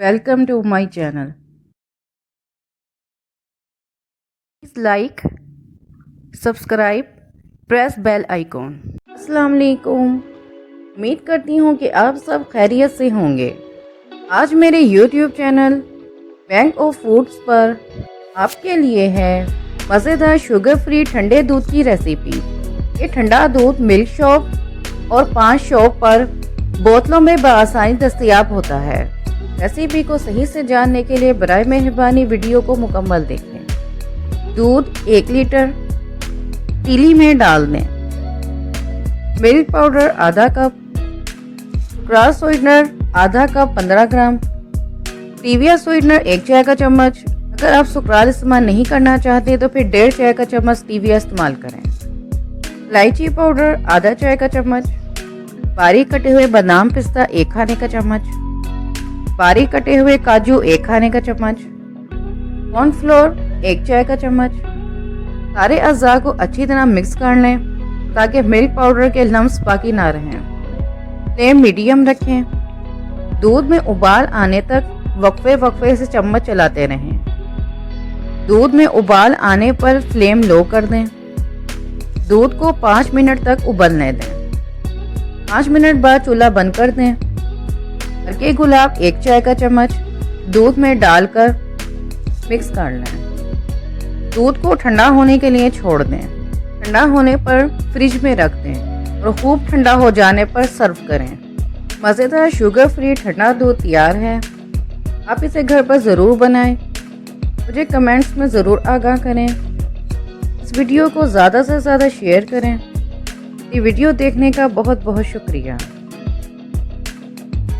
Welcome to my channel. Please like, subscribe, press bell icon. अस्सलाम वालेकुम। उम्मीद करती हूँ कि आप सब खैरियत से होंगे। आज मेरे YouTube channel bank of foods पर आपके लिए है मज़ेदार शुगर फ्री ठंडे दूध की रेसिपी। ये ठंडा दूध मिल्क शॉप और 5 शॉप पर बोतलों में बआसानी दस्तयाब होता है। रेसिपी को सही से जानने के लिए बराए मेहरबानी वीडियो को मुकम्मल देखें। दूध 1 लीटर पतीली में डाल दें। मिल्क पाउडर आधा कप, सुक्राल स्वीटनर आधा कप 15 ग्राम, स्टीविया स्वीटनर 1 चाय का चम्मच। अगर आप सुक्राल इस्तेमाल नहीं करना चाहते तो फिर 1.5 चाय का चम्मच स्टीविया इस्तेमाल करें। इलायची पाउडर आधा चाय का चम्मच, बारीक कटे हुए बादाम पिस्ता 1 खाने का चम्मच, बारीक कटे हुए काजू 1 खाने का चम्मच, कॉर्नफ्लोर 1 चाय का चम्मच। सारे अज़ा को अच्छी तरह मिक्स कर लें ताकि मिल्क पाउडर के लम्स बाकी ना रहें। फ्लेम मीडियम रखें। दूध में उबाल आने तक वक्फे से चम्मच चलाते रहें। दूध में उबाल आने पर फ्लेम लो कर दें। दूध को 5 मिनट तक उबलने दें। 5 मिनट बाद चूल्हा बंद कर दें। हल्के गुलाब 1 चाय का चम्मच दूध में डालकर मिक्स कर लें। दूध को ठंडा होने के लिए छोड़ दें। ठंडा होने पर फ्रिज में रख दें और खूब ठंडा हो जाने पर सर्व करें। मज़ेदार शुगर फ्री ठंडा दूध तैयार है। आप इसे घर पर ज़रूर बनाएं। मुझे कमेंट्स में ज़रूर आगाह करें। इस वीडियो को ज़्यादा से ज़्यादा शेयर करें। ये वीडियो देखने का बहुत बहुत शुक्रिया।